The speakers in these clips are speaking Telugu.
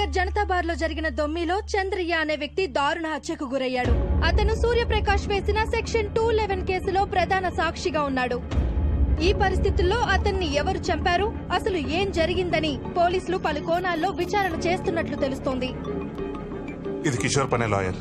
నగర్ జనతా బార్ లో జరిగిన దొమ్మిలో చంద్రయ్య అనే వ్యక్తి దారుణ హత్యకు గురయ్యాడు. అతను సూర్యప్రకాష్ వేసిన సెక్షన్ 211 కేసులో ప్రధాన సాక్షిగా ఉన్నాడు. ఈ పరిస్థితుల్లో అతన్ని ఎవరు చంపారు, అసలు ఏం జరిగిందని పోలీసులు పలు కోణాల్లో విచారణ చేస్తున్నట్లు తెలుస్తోంది. ఇది కిషోర్ పనే లాయర్.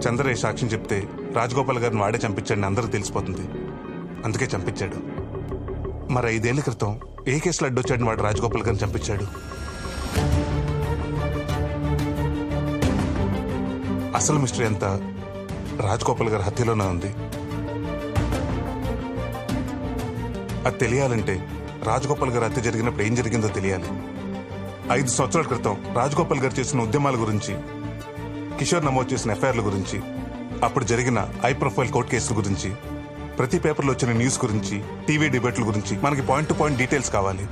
చంద్రయ్య సాక్ష్యం చెప్తే రాజగోపాల్ గారిని వాడే చంపించాడని అందరూ తెలిసిపోతుంది. అందుకే చంపించాడు. మరి 5 ఏళ్ల క్రితం ఏ కేసులో అడ్డొచ్చాడని వాడు రాజగోపాల్ గారిని చంపించాడు. అసలు మిస్టరీ అంతా రాజగోపాల్ గారి హత్యలోనే ఉంది. అది తెలియాలంటే రాజగోపాల్ గారి హత్య జరిగినప్పుడు ఏం జరిగిందో తెలియాలి. 5 సంవత్సరాల క్రితం రాజగోపాల్ గారు చేసిన ఉద్యమాల గురించి, కిషోర్ నమోదు చేసిన ఎఫ్ఐఆర్ల గురించి, అప్పుడు జరిగిన హై ప్రొఫైల్ కోర్టు కేసుల గురించి, ప్రతి పేపర్లో వచ్చిన న్యూస్ గురించి, టీవీ డిబేట్ల గురించి మనకి పాయింట్ టు పాయింట్ డీటెయిల్స్ కావాలి.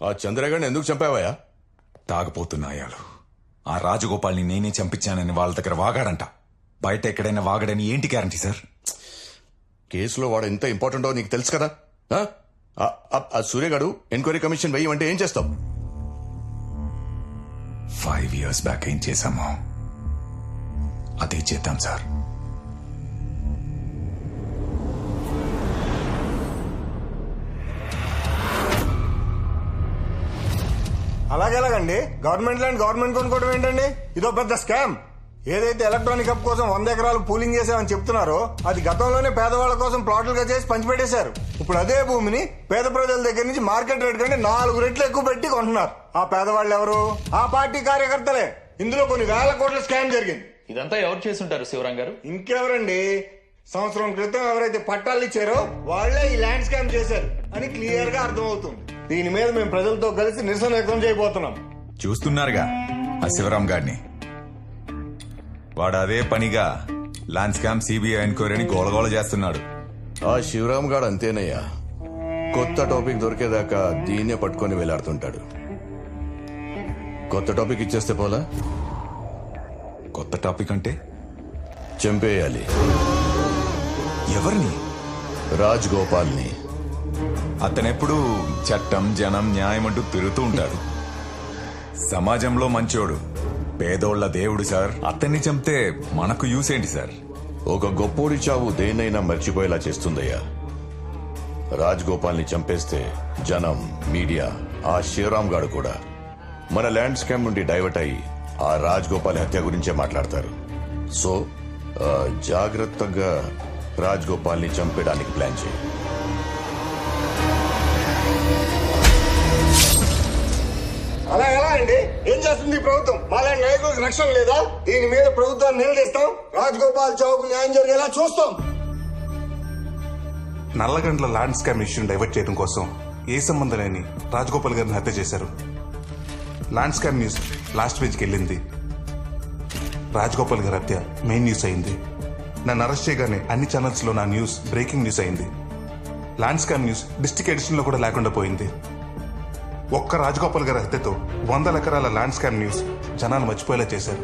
ఆ చంద్రగాడిని ఎందుకు చంపావయ్యా? తాగపోతున్నాయాలు. ఆ రాజగోపాల్ని నేనే చంపించానని వాళ్ళ దగ్గర వాగాడంట. బయట ఎక్కడైనా వాగడని ఏంటి గ్యారంటీ సార్? కేసులో వాడు ఎంత ఇంపార్టెంటో నీకు తెలుసు కదా. ఆ సూర్యగాడు ఎంక్వైరీ కమిషన్ వేయమంటే ఏం చేస్తావు? 5 years బ్యాక్ ఏం చేశామో అదే చేద్దాం సార్. అలాగేలాగండి గవర్నమెంట్ ల్యాండ్ గవర్నమెంట్ కొనుక్కోవడం ఏంటండి? ఇదో పెద్ద స్కామ్. ఏదైతే ఎలక్ట్రానిక్ హబ్ కోసం 100 ఎకరాలు పూలింగ్ చేసామని చెప్తున్నారో అది గతంలోనే పేదవాళ్ల కోసం ప్లాట్లుగా చేసి పంచిపెట్టేశారు. ఇప్పుడు అదే భూమిని పేద ప్రజల దగ్గర నుంచి మార్కెట్ రేట్ కంటే 4 రెట్లు ఎక్కువ పెట్టి కొంటున్నారు. ఆ పేదవాళ్ళు ఎవరు? ఆ పార్టీ కార్యకర్తలే. ఇందులో కొన్ని వేల కోట్ల స్కామ్ జరిగింది. ఇదంతా ఎవరు చేస్తుంటారు శివరాం గారు? ఇంకెవరండి? సంవత్సరం క్రితం ఎవరైతే పట్టాలు ఇచ్చారో వాళ్లే ఈ ల్యాండ్ స్కామ్ చేశారు అని క్లియర్ గా అర్థమవుతుంది. దీని మీద మేము ప్రజలతో కలిసి నిరసన వ్యక్తం చేయబోతున్నాం. చూస్తున్నారుగా ఆ శివరాం గారిని. వాడు అదే పనిగా ల్యాండ్ స్కామ్ సిబిఐ ఎంక్వైరీని గోలగోల చేస్తున్నాడు. ఆ శివరామ్ గాడు అంతేనయ్యా. కొత్త టాపిక్ దొరికేదాకా దీన్నే పట్టుకొని వెళ్లాడుతుంటాడు. కొత్త టాపిక్ ఇచ్చేస్తే పోలా? కొత్త టాపిక్ అంటే చంపేయాలి. ఎవరిని? రాజగోపాల్ని. అతనెప్పుడు చట్టం, జనం, న్యాయం అంటూ తిరుగుతూ ఉంటాడు. సమాజంలో మంచోడు, పేదోళ్ల దేవుడు సార్. అతన్ని చంపితే మనకు యూస్ ఏంటి సార్? ఒక గొప్పోడి చావు దేన్నైనా మర్చిపోయేలా చేస్తుందయ్యా. రాజగోపాల్ని చంపేస్తే జనం, మీడియా, ఆ శివరామ్ గాడు కూడా మన ల్యాండ్ స్కామ్ నుండి డైవర్ట్ అయ్యి ఆ రాజగోపాల్ హత్య గురించే మాట్లాడతారు. సో జాగ్రత్తగా రాజగోపాల్ని చంపేయడానికి ప్లాన్ చేయి. అలా ఎలా అండి? ఏం చేస్తుంది ప్రభుత్వం? మాలాంటి నాయకులకు రక్షణ లేదా? దీని మీద ప్రభుత్వాన్ని నిలదీస్తాం. రాజగోపాల్ చావుకు న్యాయం జరిగేలా చూస్తాం. నల్లగండ్ల ల్యాండ్ స్కామ్ ఇష్యూని డైవర్ట్ చేయడం కోసం ఏ సంబంధం లేని రాజగోపాల్ గారిని హత్య చేశారు. ల్యాండ్ స్కామ్ న్యూస్ లాస్ట్ పేజ్కి వెళ్ళింది. రాజగోపాల్ గారి హత్య మెయిన్ న్యూస్ అయింది. నన్ను అరెస్ట్ చేయగానే అన్ని ఛానల్స్ లో నా న్యూస్ బ్రేకింగ్ న్యూస్ అయింది. Land scam news district edition లో కూడా లేకుండా పోయింది. ఒక్క రాజగోపాల్ గారి హత్యతో 100 ఎకరాల ల్యాండ్ స్కామ్ న్యూస్ జనాలు మర్చిపోయేలా చేశారు.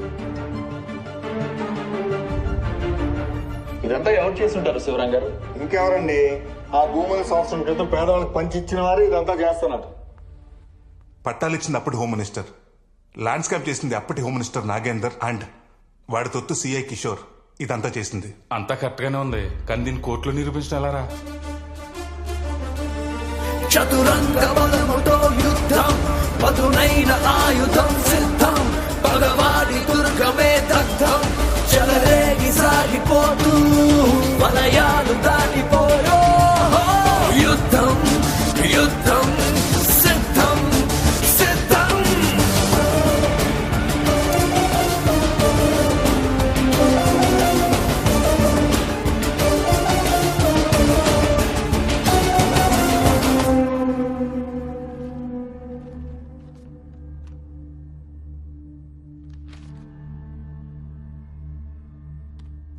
ఇదంతా ఎవరు చేస్తుంటారు శివరాం గారు? ఇంకెవరండి, ఆ భూముల సంవత్సరం క్రితం పేదవాళ్ళకి పంచి ఇచ్చిన వారు ఇదంతా చేస్తున్నారు. పట్టాలిచ్చింది అప్పటి హోమ్ మినిస్టర్, ల్యాండ్ స్కామ్ చేసింది అప్పటి హోమ్ మినిస్టర్ నాగేందర్ అండ్ వాడి తొత్తు సిఐ కిషోర్ ఇదంతా చేసింది. అంతా కరెక్ట్ గానే ఉంది, కానీ దీన్ని కోర్టులో నిరూపించడం ఎలారా? చతురంగ బలముతో యుద్ధం, పదునైన ఆయుధం సిద్ధం, పగవాడి దుర్గమే దగ్ధం, చెలరేగి సాగిపోతూ వలయాలు దాటిపోయో యుద్ధం యుద్ధం సిద్ధం సిద్ధం.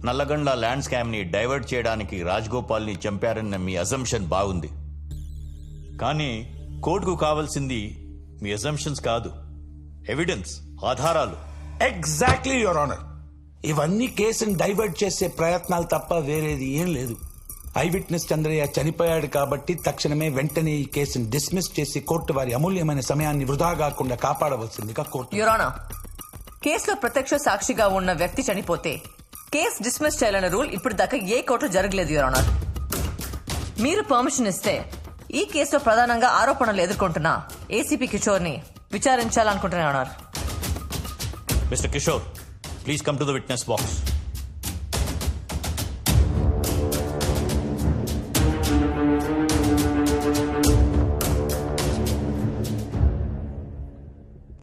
నల్లగండ్ల ల్యాండ్ స్కామ్ ని డైవర్ట్ చేయడానికి రాజగోపాల్ ని చంపారన్న మీ అజంప్షన్ బాగుంది, కానీ కోర్టుకు కావాల్సింది మీ అజంప్షన్స్ కాదు, ఎవిడెన్స్, ఆధారాలు. Exactly your honour. ఇవన్నీ కేసుని డైవర్ట్ చేసే ప్రయత్నాలు తప్ప వేరేది ఏం లేదు. ఐ విట్నెస్ చంద్రయ్య చనిపోయాడు కాబట్టి తక్షణమే వెంటనే ఈ కేసుని డిస్మిస్ చేసి కోర్టు వారి అమూల్యమైన సమయాన్ని వృధా కాకుండా కాపాడవలసిందిగా కోర్టు. యువర్ ఆనర్, కేసులో ప్రత్యక్ష సాక్షిగా ఉన్న వ్యక్తి చనిపోతే కేసు డిస్మిస్ చేయాలన్న రూల్ ఇప్పుడు దాకా ఏ కోర్టు జరగలేదు యువర్ ఆనర్. మీరు పర్మిషన్ ఇస్తే ఈ కేసులో ప్రధానంగా ఆరోపణలు ఎదుర్కొంటున్న ఏసీపీ కిషోర్ ని విచారించాలనుకుంటున్నా your honour. Mister Kishore, please come to the witness box.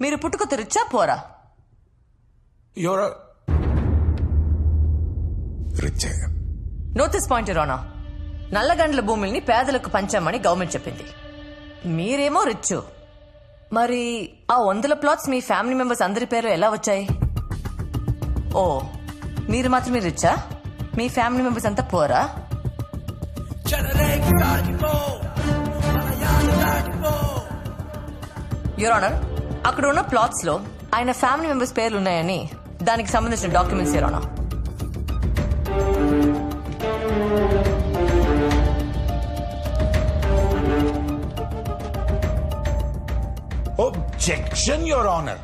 మీరు పుట్టుక రిచ్చా పోరా? యువర్ రిచ్. Note this point your honour. నల్లగండ్ల భూముల్ని పేదలకు పంచామని గవర్నమెంట్ చెప్పింది. మీరేమో రిచ్. మరి ఆ 100 ప్లాట్స్ మీ ఫ్యామిలీ మెంబర్స్ అందరి పేరు ఎలా వచ్చాయి? ఓ, మీరు మాత్రమే రిచ్చా? మీ ఫ్యామిలీ మెంబర్స్ అంతా పోరా? యువర్ ఆనర్, అక్కడ ఉన్న ప్లాట్స్ లో ఆయన ఫ్యామిలీ మెంబర్స్ పేర్లు ఉన్నాయని దానికి సంబంధించిన documents your honour. Objection your honour.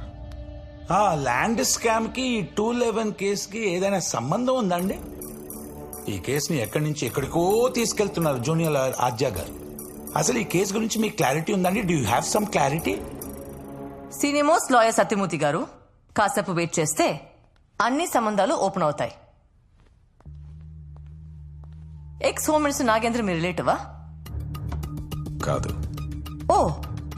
ఆ ల్యాండ్ స్కామ్ కి 211 కేసుకి ఏదైనా సంబంధం ఉందండి? ఈ కేసుని ఎక్కడి నుంచి ఎక్కడికో తీసుకెళ్తున్నారు జూనియర్ లాయర్ ఆద్య గారు. అసలు ఈ కేసు గురించి మీకు క్లారిటీ ఉందండి? Do you have some clarity? Senior most lawyer Satyamurthy గారు, కాసేపు వెయిట్ చేస్తే అన్ని సంబంధాలు ఓపెన్ అవుతాయి. ఎక్స్ హోమ్ మినిస్టర్ నాగేంద్ర మీ రిలేటివా? కాదు. ఓ,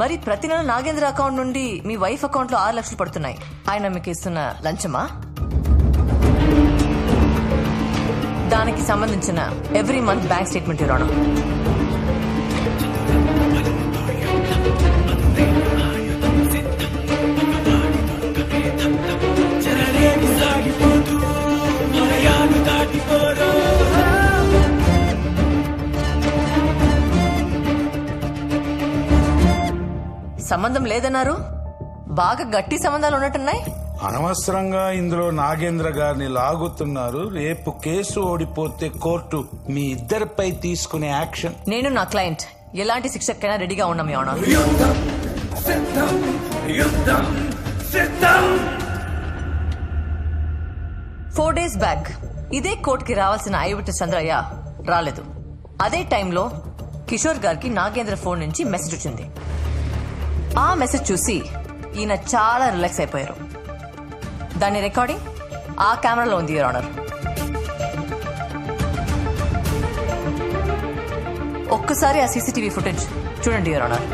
మరి ప్రతి నెల నాగేంద్ర అకౌంట్ నుండి మీ వైఫ్ అకౌంట్ లో 6 లక్షలు పడుతున్నాయి. ఆయన మీకు ఇస్తున్న లంచమా? దానికి సంబంధించిన every month bank statement your honour. సంబంధం లేదన్నారు, బాగా గట్టి సంబంధాలు ఉన్నట్టున్నాయి. అనవసరంగా ఇందులో నాగేంద్ర గారిని లాగుతున్నారు. రేపు కేసు ఓడిపోతే కోర్టు మీ ఇద్దరిపై తీసుకునే యాక్షన్. నేను నా క్లయింట్ ఎలాంటి శిక్షకైనా రెడీగా ఉన్నాం యువర్ ఆనర్. యుద్ధం సిద్ధం యుద్ధం సిద్ధం. 4 days బ్యాక్ ఇదే కోర్టుకి రావాల్సిన ఐ విట్నెస్ చంద్రయ్య రాలేదు. అదే టైంలో కిషోర్ గారికి నాగేంద్ర ఫోన్ నుంచి మెసేజ్ వచ్చింది. ఆ మెసేజ్ చూసి ఈయన చాలా రిలాక్స్ అయిపోయారు. దాని రికార్డింగ్ ఆ కెమెరాలో ఉంది యువర్ ఆనర్. ఒక్కసారి ఆ సీసీటీవీ ఫుటేజ్ చూడండి యువర్ ఆనర్.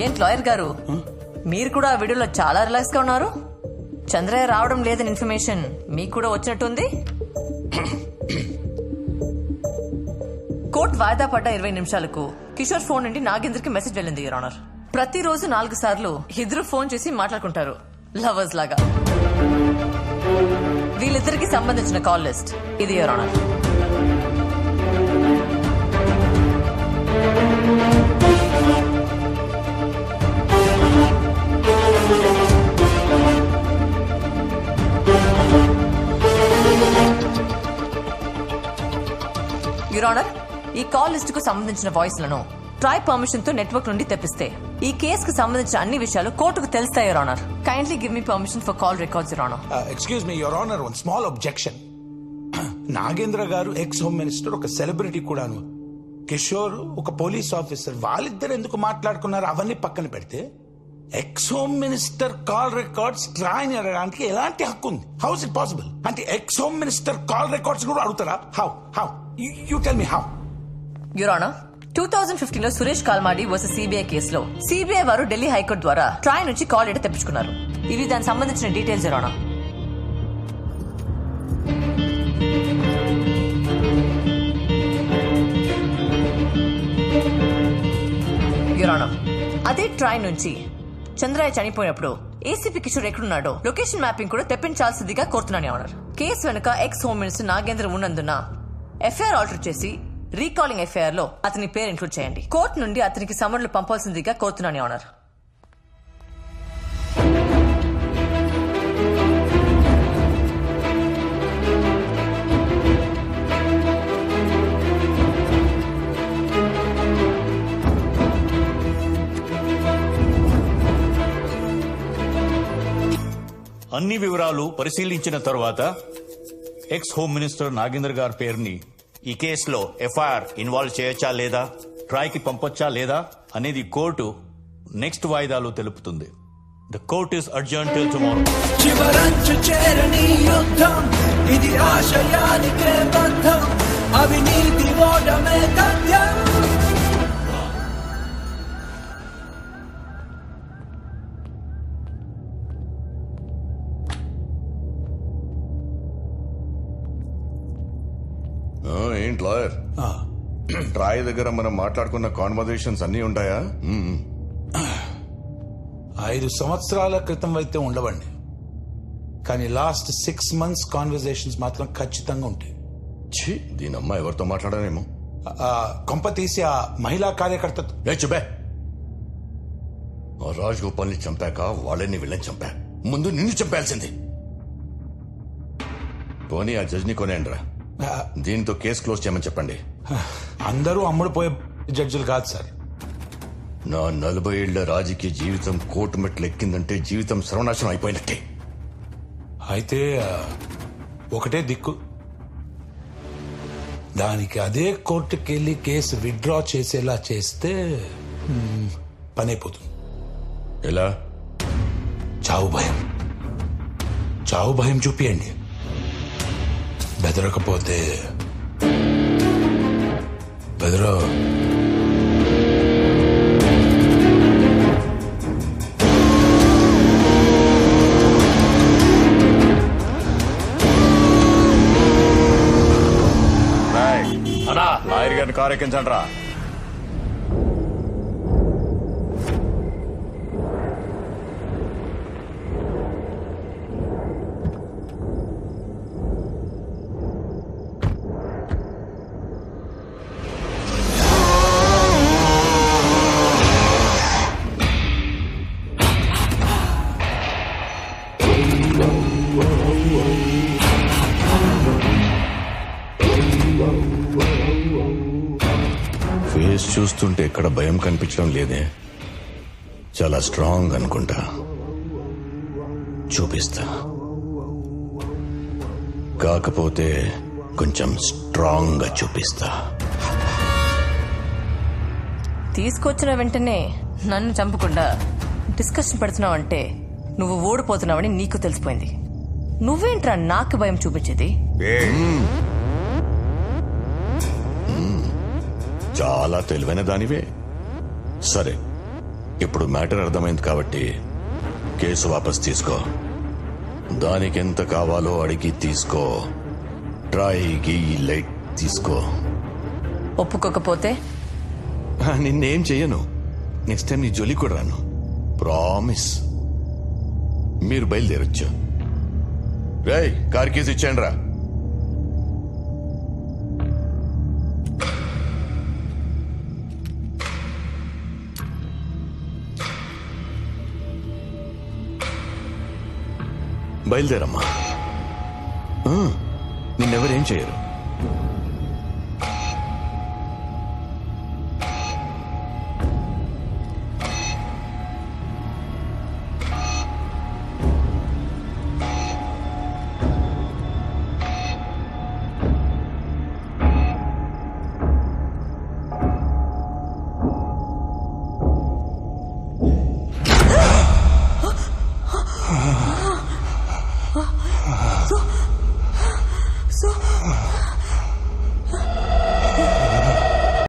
ఏంటి లాయర్ గారు, మీరు కూడా ఆ వీడియోలో చాలా రిలాక్స్ గా ఉన్నారు. చంద్రయ్య రావడం లేదని ఇన్ఫర్మేషన్ మీకు కూడా వచ్చినట్టుంది. కోర్టు వాయిదా పడ్డ 20 నిమిషాలకు కిషోర్ ఫోన్ నుండి నాగేంద్రకి మెసేజ్ వెళ్ళింది యువర్ ఆనర్. ప్రతిరోజు 4 సార్లు ఇద్దరు ఫోన్ చేసి మాట్లాడుకుంటారు లవర్స్ లాగా. వీళ్ళిద్దరికి సంబంధించిన కాల్ లిస్ట్ ఇది యువర్ ఆనర్. యువర్ ఆనర్, ఈ కాల్ లిస్ట్ కు సంబంధించిన వాయిస్ లను ట్రై పర్మిషన్ తో నెట్వర్క్ నుండి తెప్పిస్తే ఈ కేసుకు సంబంధించిన అన్ని విషయాలు కోర్టుకు తెలుస్తాయి your honour. Kindly give me permission for call records your honour. Excuse me your honour, one small objection. Nagendra గారు ఎక్స్ హోమ్ మినిస్టర్, ఒక సెలబ్రిటీ కూడాను. కిషోర్ ఒక పోలీస్ ఆఫీసర్. వాళ్ళిద్దరు ఎందుకు మాట్లాడుకున్నారు అవన్నీ పక్కన పెడితే ex home minister call records TRAI అడగడానికి ఎలాంటి హక్కు ఉంది? How is it possible? అంటే ex home minister call records కూడా అడుగుతారా? How you tell me how? Your honour, 2015 లో సురేష్ కాల్మాడి వర్సెస్ సిబిఐ కేసులో సిబిఐ వారు ఢిల్లీ హైకోర్టు ద్వారా ట్రాయ్ నుంచి కాల్ డేటా తెప్పించుకున్నారు. ఇవి దానికి సంబంధించిన details your honour. Your honour, అదే ట్రాయ్ నుంచి చంద్రయ్య చనిపోయినప్పుడు ఏసీపీ కిషోర్ ఎక్కడున్నాడో లొకేషన్ మ్యాపింగ్ కూడా తెప్పించాల్సిందిగా కోరుతున్నాను యువర్ ఆనర్. కేసు వెనుక ఎక్స్ హోమ్ మినిస్టర్ నాగేంద్ర ఉన్నందున ఎఫ్ఐఆర్ ఆల్టర్ చేసి రీకాలింగ్ ఎఫ్ఐఆర్ లో అతని పేరు ఇంక్లూడ్ చేయండి. కోర్టు నుండి అతనికి సమన్లు పంపాల్సిందిగా కోరుతున్నాను యువర్ ఆనర్. అన్ని వివరాలు పరిశీలించిన తర్వాత ఎక్స్ హోమ్ మినిస్టర్ నాగేంద్ర గారి పేరుని ఈ కేసులో ఎఫ్ఐఆర్ ఇన్వాల్వ్ చేయొచ్చా లేదా, ట్రాయ్కి పంపొచ్చా లేదా అనేది కోర్టు నెక్స్ట్ వాయిదాలో తెలుపుతుంది. The court is adjourn till tomorrow. చివరంచు చేరని యుద్ధం ఇది, ఆశయానికే బంధం, అవినీతి ఓడమే తథ్యం. ఏంటి లాయర్, ట్రాయ్ దగ్గర మనం మాట్లాడుకున్న కాన్వర్జేషన్స్ అన్నీ ఉంటాయా? 5 సంవత్సరాల క్రితం అయితే ఉండవండి, కానీ లాస్ట్ 6 months కాన్వర్జేషన్స్ మాత్రం ఖచ్చితంగా ఉంటాయి. దీని అమ్మ ఎవరితో మాట్లాడానేమో. కొంప తీసి ఆ మహిళా కార్యకర్త. చుబే, రాజ్ గోపాల్ని చంపాక వాళ్ళని వీళ్ళని చంపా, ముందు నిన్ను చంపాల్సింది. పోనీ ఆ జడ్జిని కొనేయండిరా, దీంతో కేసు క్లోజ్ చేయమని చెప్పండి. అందరూ అమ్ముడుపోయే జడ్జిలు కాదు సార్. నా 40 ఏళ్ల రాజకీయ జీవితం కోర్టు మెట్లు ఎక్కిందంటే జీవితం సర్వనాశనం అయిపోయినట్టే. అయితే ఒకటే దిక్కు, దానికి అదే కోర్టుకి వెళ్ళి కేసు విత్డ్రా చేసేలా చేస్తే పని అయిపోతుంది. ఎలా? చావు భయం చూపియండి. బెదరకపోతే బెదరో. లాయర్ గారిని కారు ఎక్కించండి రా. ఫేస్ చూస్తుంటే ఎక్కడ భయం కనిపించడం లేదే. చాలా స్ట్రాంగ్ అనుకుంటా. చూపిస్తా, కాకపోతే కొంచెం స్ట్రాంగ్ గా చూపిస్తా. తీసుకొచ్చిన వెంటనే నన్ను చంపకుండా డిస్కషన్ పెడుతున్నావంటే నువ్వు ఓడిపోతున్నావని నీకు తెలిసిపోయింది. నువ్వేంట్రా నాకు భయం చూపించేది? చాలా తెలివైన దానివే. సరే, ఇప్పుడు మ్యాటర్ అర్థమైంది కాబట్టి కేసు వాపస్ తీసుకో. దానికి ఎంత కావాలో అడిగి తీసుకో. ట్రైకి లైట్ తీసుకో. ఒప్పుకోకపోతే నిన్నేం చెయ్యను. నెక్స్ట్ టైం నీ జోలి కూడా రాను. ప్రామిస్. మీరు బయలుదేరొచ్చు. రేయ్, కార్ కేసు ఇచ్చాను రా. బయలుదేరమ్మా. నిన్నెవరేం చేయరు.